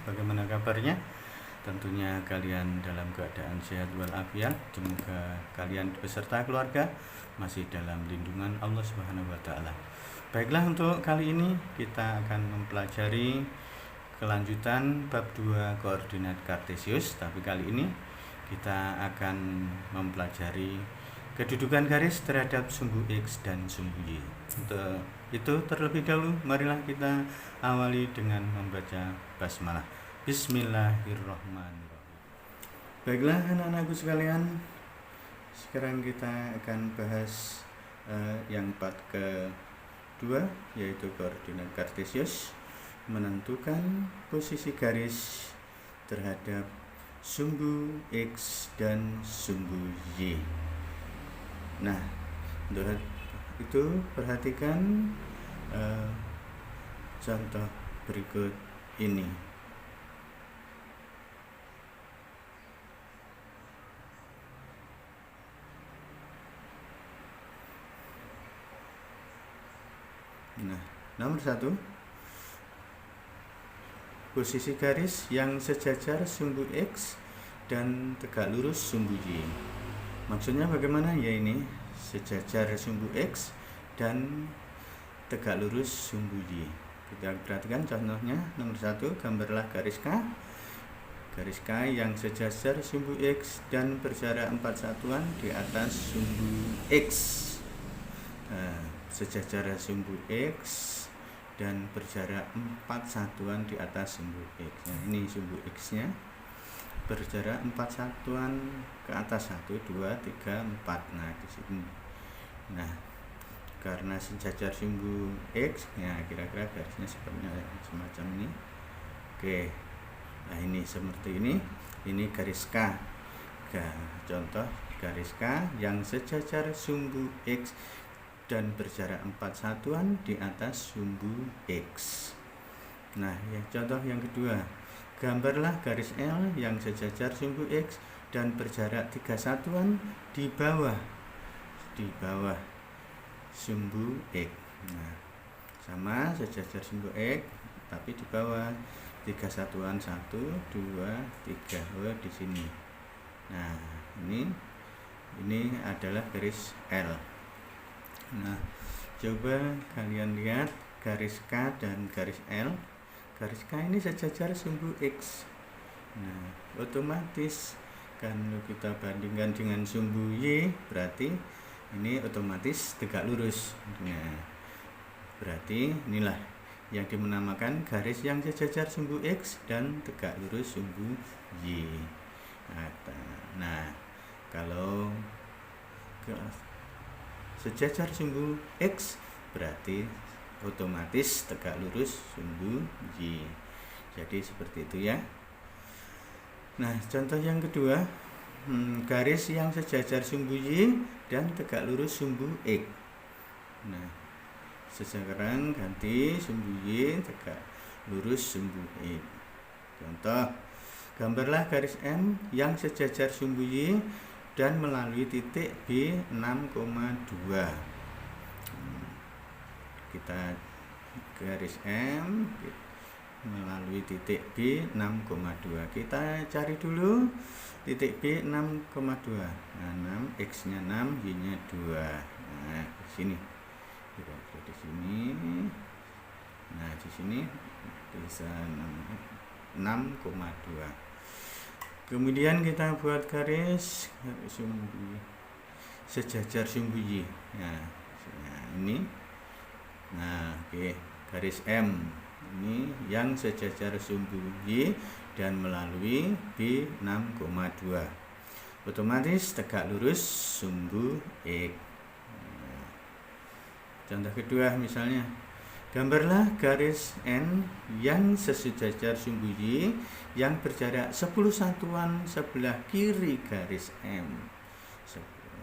bagaimana kabarnya? Tentunya kalian dalam keadaan sehat walafiat. Semoga kalian beserta keluarga masih dalam lindungan Allah Subhanahu wa taala. Baiklah, untuk kali ini kita akan mempelajari kelanjutan bab 2 koordinat kartesius, tapi kali ini kita akan mempelajari kedudukan garis terhadap sumbu X dan sumbu Y. Untuk itu terlebih dahulu marilah kita awali dengan membaca basmalah. Bismillahirrahmanirrahim. Baiklah anak-anakku sekalian, sekarang kita akan bahas yang part ke-2, yaitu koordinat kartesius, menentukan posisi garis terhadap sumbu X dan sumbu Y. Nah, untuk itu perhatikan contoh berikut ini. Nah, nomor 1, posisi garis yang sejajar sumbu X dan tegak lurus sumbu Y. Maksudnya bagaimana? Ya, ini sejajar sumbu X dan tegak lurus sumbu Y. Kita perhatikan contohnya. Nomor 1, gambarlah garis K. Garis K yang sejajar sumbu X dan berjarak 4 satuan di atas sumbu X. Sejajar sumbu X dan berjarak 4 satuan di atas sumbu X. Nah, ini sumbu X-nya berjarak 4 satuan ke atas, 1, 2, 3, 4. Nah, di sini. Nah, karena sejajar sumbu X, ya kira-kira garisnya seperti semacam ini. Oke. Nah, ini seperti ini. Ini garis K. Contoh garis K yang sejajar sumbu X dan berjarak 4 satuan di atas sumbu X. Nah, ya, contoh yang kedua. Gambarlah garis L yang sejajar sumbu X dan berjarak 3 satuan di bawah sumbu X. Nah, sama sejajar sumbu X tapi di bawah 3 satuan, 1, 2, 3. Oh, di sini. Nah, ini adalah garis L. Nah, coba kalian lihat garis K dan garis L. Garis K ini sejajar sumbu X. Nah, otomatis kalau kita bandingkan dengan sumbu Y, berarti ini otomatis tegak lurus. Nah, berarti inilah yang dinamakan garis yang sejajar sumbu X dan tegak lurus sumbu Y. Nah, kalau sejajar sumbu X berarti otomatis tegak lurus sumbu Y. Jadi seperti itu ya. Nah, contoh yang kedua, garis yang sejajar sumbu Y dan tegak lurus sumbu X. Nah, sekarang ganti sumbu Y tegak lurus sumbu X. Contoh, gambarlah garis M yang sejajar sumbu Y dan melalui titik B 6,2. Kita garis M melalui titik B 6,2. Kita cari dulu titik B 6,2. Nah, 6, X-nya 6, Y-nya 2. Nah, di sini. Di sini. Nah, di sini bisa 6,2. Kemudian kita buat garis sumbu sejajar sumbu Y. Nah, ini. Nah, oke, garis M ini yang sejajar sumbu Y dan melalui B 6,2. Otomatis tegak lurus sumbu X. Nah, contoh kedua misalnya, gambarlah garis N yang sesejajar sumbu Y yang berjarak 10 satuan sebelah kiri garis M.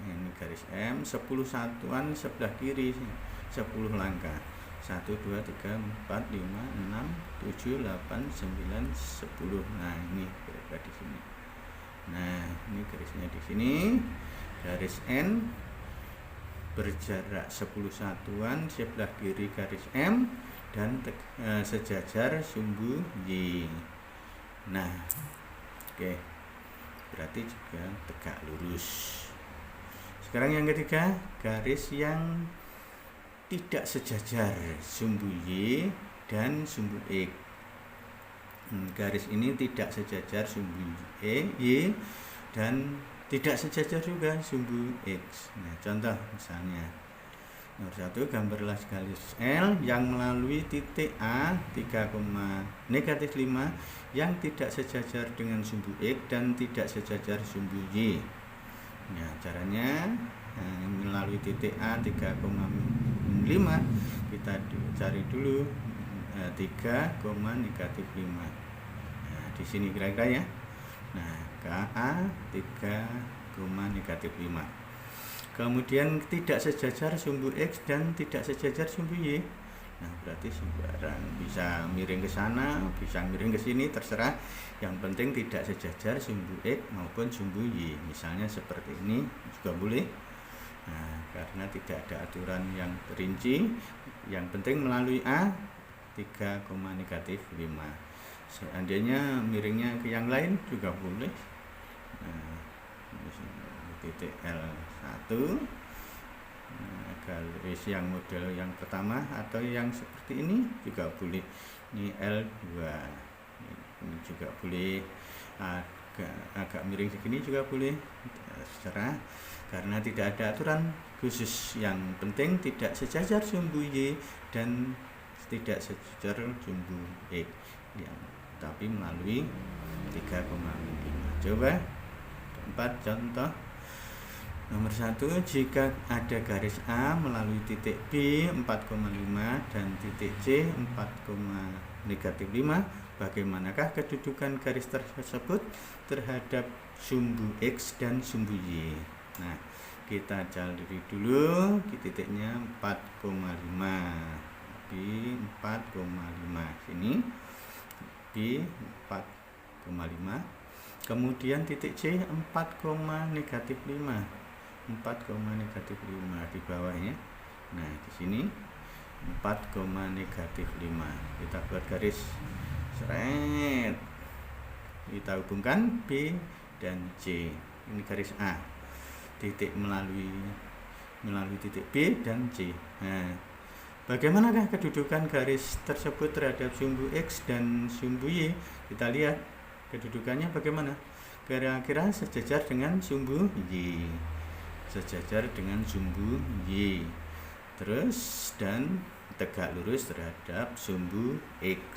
Ini garis M 10 satuan sebelah kiri, 10 langkah. 1, 2, 3, 4, 5, 6, 7, 8, 9, 10. Nah, ini kira-kira di sini. Nah, ini garisnya di sini. Garis N berjarak 10 satuan sebelah kiri garis M dan sejajar sumbu Y. Nah, oke, berarti juga tegak lurus. Sekarang yang ketiga, garis yang tidak sejajar sumbu Y dan sumbu X. Garis ini tidak sejajar sumbu Y dan tidak sejajar juga sumbu X. Nah, contoh misalnya nomor 1, gambarlah garis L yang melalui titik A 3,-5 yang tidak sejajar dengan sumbu X dan tidak sejajar sumbu Y. Nah, caranya melalui titik A 3,5 kita cari dulu 3,-5. Nah, di sini kira-kira ya. Nah, KA 3,-5. Kemudian tidak sejajar sumbu X dan tidak sejajar sumbu Y. Nah, berarti sembarang, bisa miring ke sana, bisa miring ke sini, terserah. Yang penting tidak sejajar sumbu X maupun sumbu Y. Misalnya seperti ini juga boleh. Nah, karena tidak ada aturan yang rinci, yang penting melalui A 3,-5. Seandainya miringnya ke yang lain juga boleh. Nah, titik L1, garis yang model yang pertama atau yang seperti ini juga boleh. Ini L2, ini juga boleh, agak miring segini juga boleh, terserah, karena tidak ada aturan khusus. Yang penting tidak sejajar sumbu Y dan tidak sejajar sumbu X, tapi melalui 3,5. Coba 4 contoh. Nomor 1, jika ada garis A melalui titik B 4,5 dan titik C 4,-5, bagaimanakah kedudukan garis tersebut terhadap sumbu X dan sumbu Y? Nah, kita cari dulu di titiknya 4,5. B 4,5 sini, B 4,5. Kemudian titik C 4,-5. 4,-5 di bawahnya. Nah, di sini 4,-5. Kita buat garis seret. Kita hubungkan B dan C. Ini garis A. Titik melalui titik B dan C. Nah, bagaimanakah kedudukan garis tersebut terhadap sumbu X dan sumbu Y? Kita lihat kedudukannya bagaimana. Kira-kira sejajar dengan sumbu Y. Sejajar dengan sumbu Y. Terus dan tegak lurus terhadap sumbu X.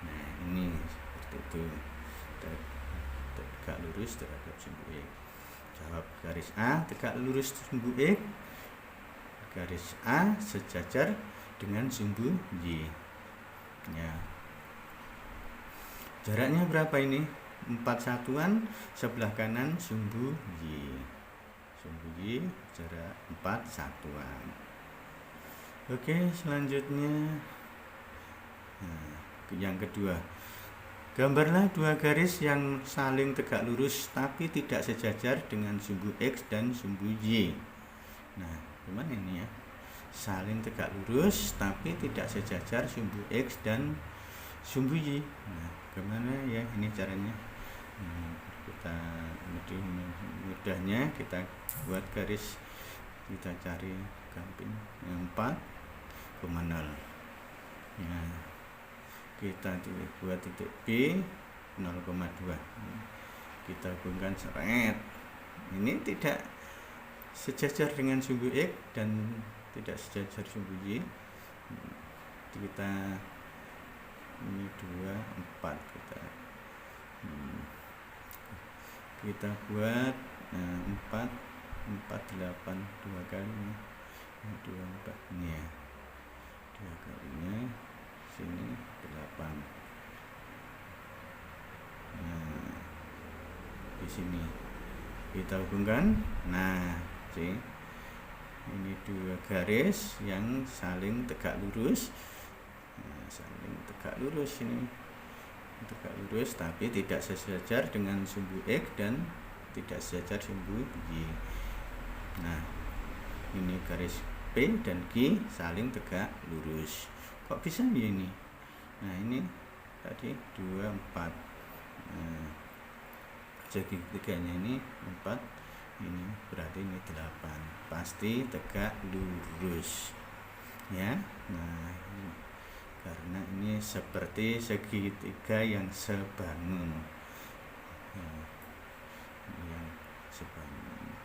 Nah, ini seperti itu. Tegak lurus terhadap sumbu X. Jawab garis A tegak lurus sumbu X. Garis A sejajar dengan sumbu Y. Ya. Jaraknya berapa ini? 4 satuan sebelah kanan sumbu Y. Sumbu Y jarak 4 satuan. Oke, selanjutnya yang kedua. Gambarlah dua garis yang saling tegak lurus tapi tidak sejajar dengan sumbu X dan sumbu Y. Nah, gimana ini ya? Saling tegak lurus tapi tidak sejajar sumbu X dan sumbu Y. Nah, gimana ya ini caranya? Kita mudahnya kita buat garis, kita cari gamping yang 4,0. Ya, kita buat titik B 0,2. Kita hubungkan seret. Ini tidak sejajar dengan sumbu X dan tidak sejajar sumbu Y. Kita ini 2, 4 kita buat 4, 8 2 kali 2, 4 ini ya, 2 kalinya sini 8. Nah, di sini kita hubungkan. Nah, C, ini dua garis yang saling tegak lurus. Nah, saling tegak lurus ini, tegak lurus tapi tidak sejajar dengan sumbu X dan tidak sejajar sumbu Y. Nah, ini garis P dan Q saling tegak lurus. Kok bisa ini? Nah, ini tadi 2, 4. Nah, segitiganya ini 4, ini berarti ini 8. Pasti tegak lurus ya. Nah, ini, karena ini seperti segitiga yang sebangun. Nah, yang sebangun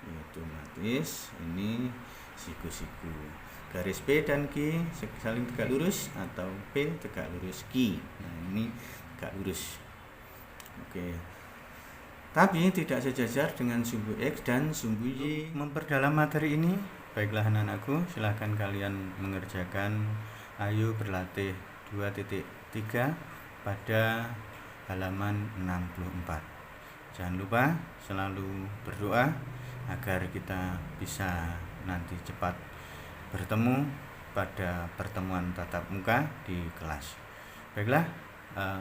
otomatis ini siku-siku. Garis P dan Q saling tegak lurus atau P tegak lurus Q. Nah, ini tegak lurus. Oke. Tapi tidak sejajar dengan sumbu X dan sumbu Y. Memperdalam materi ini, baiklah anak-anakku, silahkan kalian mengerjakan. Ayo berlatih 2.3 pada halaman 64. Jangan lupa selalu berdoa agar kita bisa nanti cepat bertemu pada pertemuan tatap muka di kelas. Baiklah,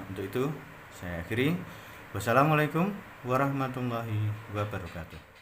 untuk itu saya akhiri. Wassalamualaikum warahmatullahi wabarakatuh.